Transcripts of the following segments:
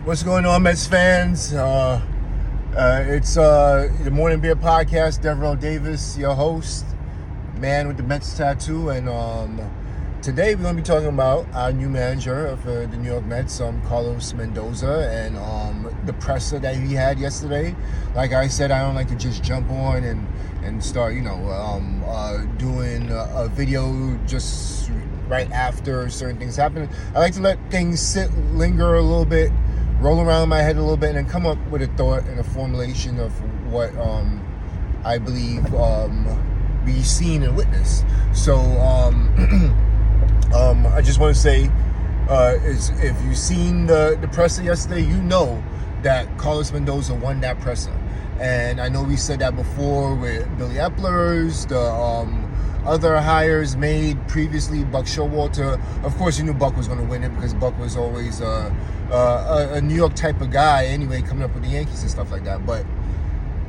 What's going on, Mets fans? It's the Morning Beer Podcast. Devereaux Davis, your host, man with the Mets tattoo, and today we're going to be talking about our new manager of the New York Mets, Carlos Mendoza, and the presser that he had yesterday. Like I said, I don't like to just jump on and start, doing a video just right after certain things happen. I like to let things sit, linger a little bit, roll around in my head a little bit, and then come up with a thought and a formulation of what I believe we've seen and witnessed. So I just want to say, if you've seen the presser yesterday, you know that Carlos Mendoza won that presser. And I know we said that before with Billy Epler's, the other hires made previously, Buck Showalter. Of course, you knew Buck was going to win it because Buck was always a New York type of guy anyway, coming up with the Yankees and stuff like that. But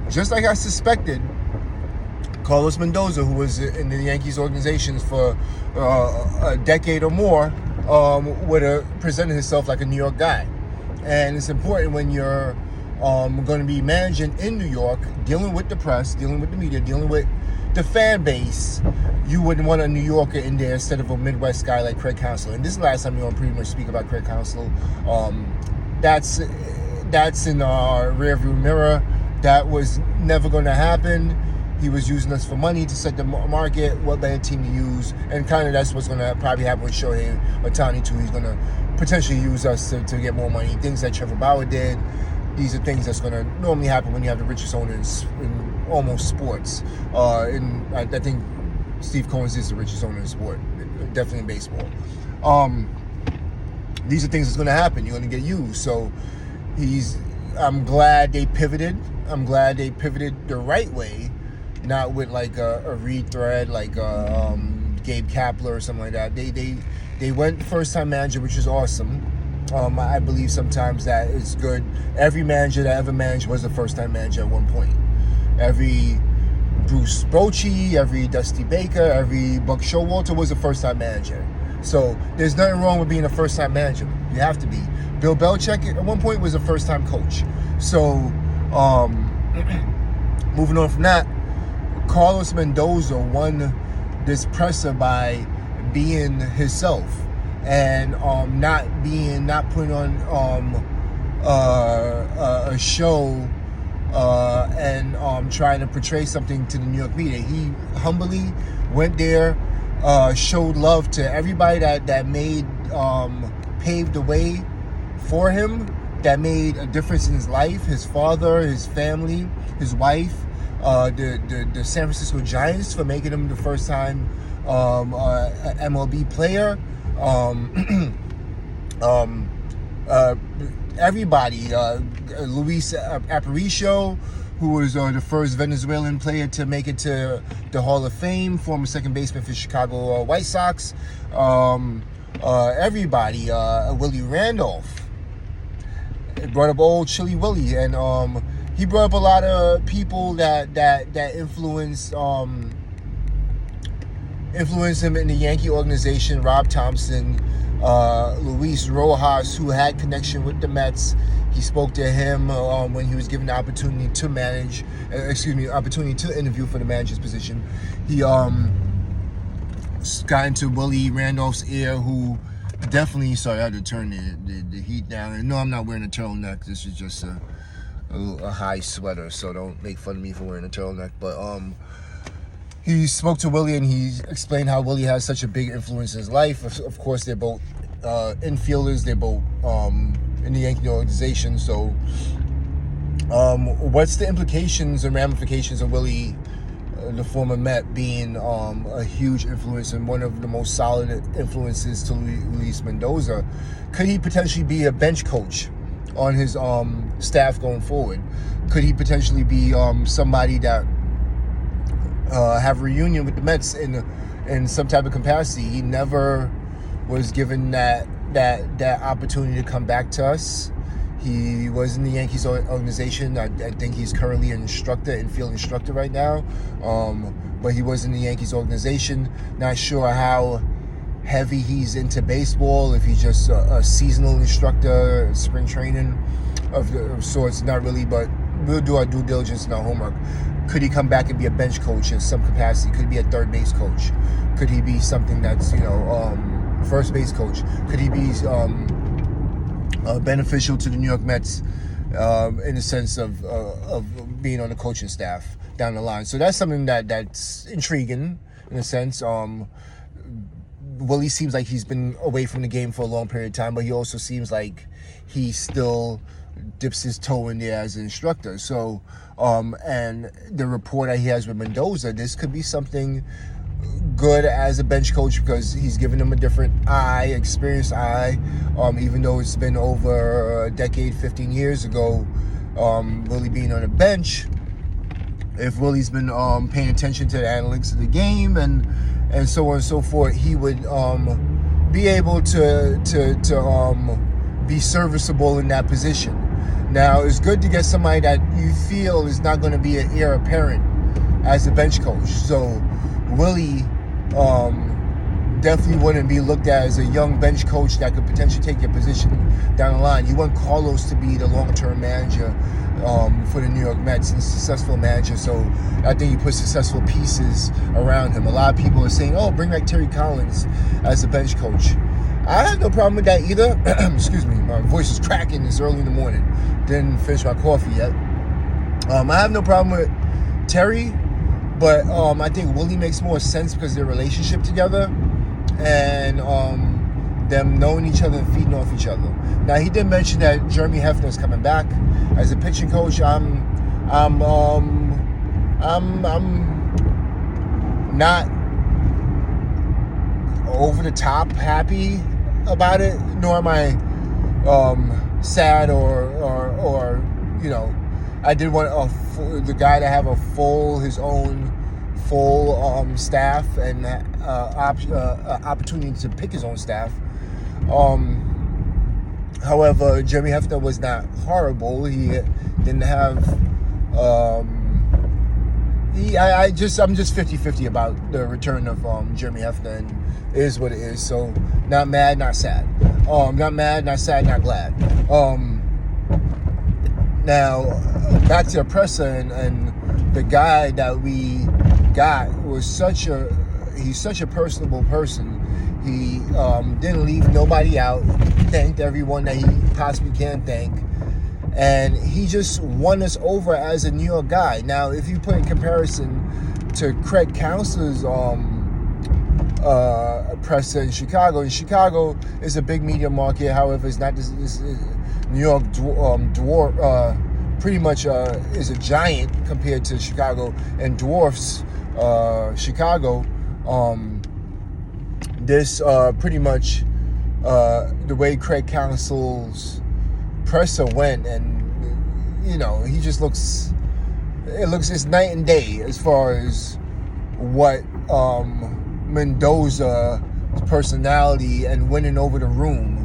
just like I suspected, Carlos Mendoza, who was in the Yankees organization for a decade or more, would have presented himself like a New York guy. And it's important when you're going to be managing in New York, dealing with the press, dealing with the media, dealing with the fan base, you wouldn't want a New Yorker in there instead of a Midwest guy like Craig Counsell. And this is the last time you're going to pretty much speak about Craig Counsell. That's in our rearview mirror. That was never going to happen. He was using us for money to set the market, what better team to use, and kind of that's what's going to probably happen with Shohei Ohtani too. He's going to potentially use us to get more money. Things that Trevor Bauer did. These are things that's going to normally happen when you have the richest owners in almost sports. And I think Steve Cohen's is the richest owner in sport, definitely in baseball. These are things that's going to happen. You're going to get used. So I'm glad they pivoted. I'm glad they pivoted the right way, not with like a retread like Gabe Kapler or something like that. They went first-time manager, which is awesome. I believe sometimes that it's good. Every manager that ever managed was a first-time manager at one point. Every Bruce Bochy, every Dusty Baker, every Buck Showalter was a first-time manager. So there's nothing wrong with being a first-time manager. You have to be. Bill Belichick at one point was a first-time coach. So moving on from that, Carlos Mendoza won this presser by being himself and not putting on a show and trying to portray something to the New York media. He humbly went there, showed love to everybody that made paved the way for him, that made a difference in his life, his father, his family, his wife, the San Francisco Giants for making him the first time MLB player. Everybody, Luis Aparicio, who was the first Venezuelan player to make it to the Hall of Fame, former second baseman for Chicago White Sox. Everybody, Willie Randolph. It brought up old Chili Willie, and he brought up a lot of people that influenced him in the Yankee organization. Rob Thompson, Luis Rojas, who had connection with the Mets. He spoke to him when he was given the opportunity to opportunity to interview for the manager's position. He got into Willie Randolph's ear, who definitely, sorry, I had to turn the heat down. And no, I'm not wearing a turtleneck. This is just a high sweater, so don't make fun of me for wearing a turtleneck. But he spoke to Willie, and he explained how Willie has such a big influence in his life. Of course, they're both infielders. They're both in the Yankee organization. So what's the implications and ramifications of Willie, the former Met, being a huge influence and one of the most solid influences to Luis Mendoza? Could he potentially be a bench coach on his staff going forward? Could he potentially be somebody that have a reunion with the Mets in some type of capacity? He never was given that opportunity to come back to us. He was in the Yankees organization. I think he's currently an infield instructor right now. But he was in the Yankees organization. Not sure how heavy he's into baseball, if he's just a seasonal instructor, spring training of sorts. Not really, but we'll do our due diligence and our homework. Could he come back and be a bench coach in some capacity? Could he be a third base coach? Could he be something that's, first base coach? Could he be beneficial to the New York Mets in the sense of being on the coaching staff down the line? So that's something that's intriguing in a sense. Willie seems like he's been away from the game for a long period of time, but he also seems like he still dips his toe in there as an instructor. So, and the rapport that he has with Mendoza, this could be something good as a bench coach because he's giving him a different experienced eye, even though it's been over a decade, 15 years ago, Willie being on the bench. If Willie's been paying attention to the analytics of the game and so on and so forth, he would be able to be serviceable in that position. Now, it's good to get somebody that you feel is not going to be an heir apparent as a bench coach. So Willie definitely wouldn't be looked at as a young bench coach that could potentially take your position down the line. You want Carlos to be the long-term manager for the New York Mets and successful manager. So I think he put successful pieces around him. A lot of people are saying, bring back Terry Collins as a bench coach. I have no problem with that either. Excuse me, my voice is cracking. It's early in the morning. Didn't finish my coffee yet. I have no problem with Terry, but I think Willie makes more sense because of their relationship together and them knowing each other and feeding off each other. Now, he did mention that Jeremy Hefner is coming back as a pitching coach. I'm not over the top happy about it, nor am I sad or I did want the guy to have his own full staff and opportunity to pick his own staff. However, Jeremy Hefner was not horrible. He didn't have I'm just 50-50 about the return of Jeremy Hefner, and it is what it is. So not mad, not sad. Not mad, not sad, not glad. Now back to the presser and the guy that we got was he's such a personable person. He didn't leave nobody out. He thanked everyone that he possibly can thank. And he just won us over as a New York guy. Now, if you put in comparison to Craig Counsellor's presser in Chicago is a big media market. However, it's not this New York dwarf. Pretty much is a giant compared to Chicago and dwarfs Chicago. This pretty much the way Craig Counsellor's presser went, and he just it's night and day as far as what Mendoza's personality and winning over the room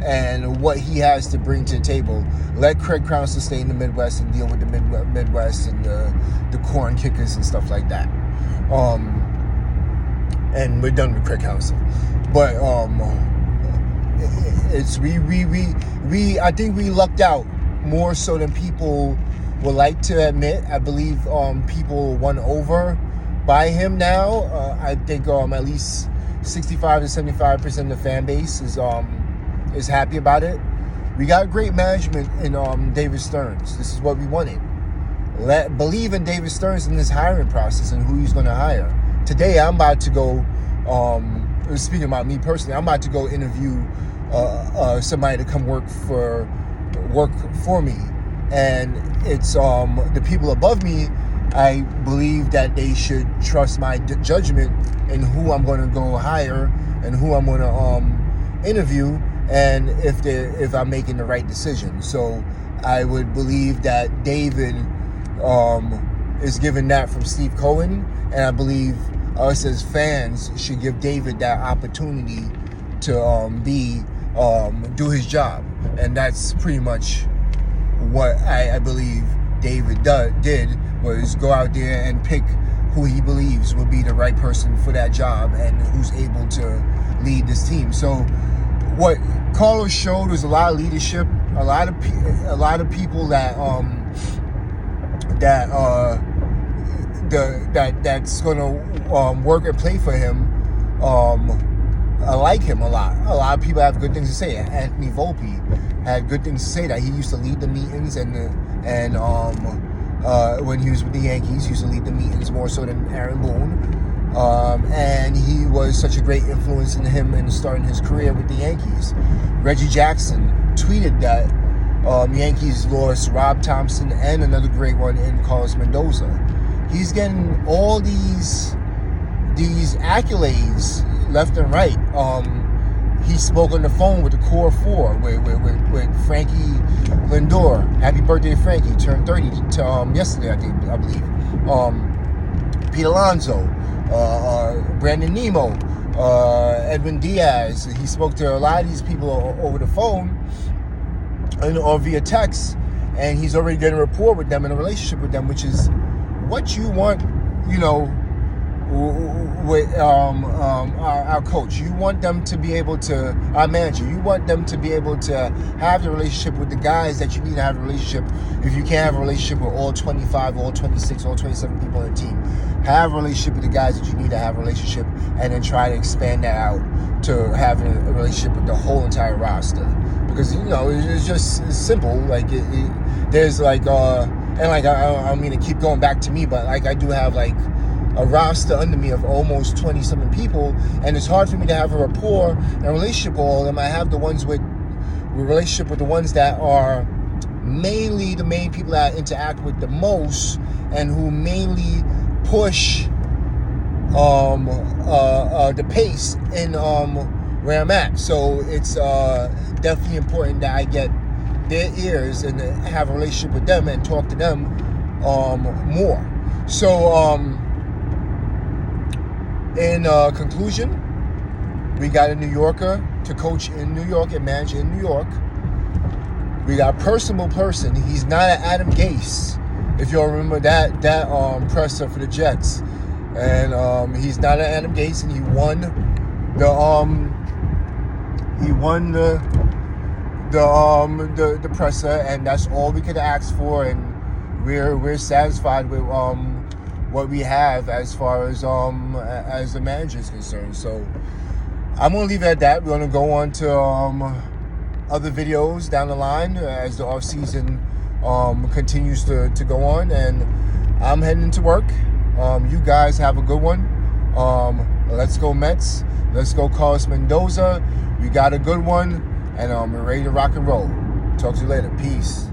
and what he has to bring to the table. Let Craig Counsellor stay in the Midwest and deal with the Midwest and the corn kickers and stuff like that. And we're done with Craig Counsellor. But it's I think we lucked out more so than people would like to admit. I believe people won over by him now. I think at least 65 to 75% of the fan base is happy about it. We got great management in David Stearns. This is what we wanted. Believe in David Stearns in his hiring process and who he's going to hire. Today, I'm about to go, speaking about me personally, I'm about to go interview somebody to come work for me. And it's the people above me, I believe that they should trust my judgment in who I'm going to go hire and who I'm going to interview, and if I'm making the right decision. So I would believe that David is given that from Steve Cohen, and I believe us as fans should give David that opportunity to do his job. And that's pretty much what I believe David did, was go out there and pick who he believes will be the right person for that job and who's able to lead this team. So what Carlos showed was a lot of leadership, a lot of people that's gonna work and play for him. I like him a lot. A lot of people have good things to say. Anthony Volpe had good things to say, that he used to lead the meetings and when he was with the Yankees, he used to lead the meetings more so than Aaron Boone. And he was such a great influence in him in starting his career with the Yankees. Reggie Jackson tweeted that Yankees lost Rob Thompson and another great one in Carlos Mendoza. He's getting all these accolades left and right. He spoke on the phone with the Core Four with Frankie Lindor. Happy birthday, Frankie! Turned 30 yesterday, I believe. Pete Alonso, Brandon Nemo, Edwin Diaz. He spoke to a lot of these people over the phone or via text, and he's already getting a rapport with them and a relationship with them, which is what you want, with our coach. You want them to be able to, our manager, you want them to be able to have the relationship with the guys that you need to have a relationship. If you can't have a relationship with all 25, all 26, all 27 people on the team, have a relationship with the guys that you need to have a relationship, and then try to expand that out to having a relationship with the whole entire roster. Because, it's simple. Like, there's like, and like, I don't mean to keep going back to me, but like, I do have like a roster under me of almost 20-something people, and it's hard for me to have a rapport and a relationship with all of them. I have the ones with relationship with the ones that are mainly the main people that I interact with the most, and who mainly push the pace in where I'm at. So it's definitely important that I get their ears and have a relationship with them and talk to them more. So in conclusion, we got a New Yorker to coach in New York and manage in New York. We got a personable person. He's not an Adam Gase, if y'all remember that presser for the Jets. And he's not an Adam Gase, and he won the presser, and that's all we could ask for, and we're satisfied with what we have as far as the manager is concerned. So I'm gonna leave it at that. We're gonna go on to other videos down the line as the off season continues to go on, and I'm heading to work. You guys have a good one. Let's go Mets. Let's go Carlos Mendoza. We got a good one, and we're ready to rock and roll. Talk to you later. Peace.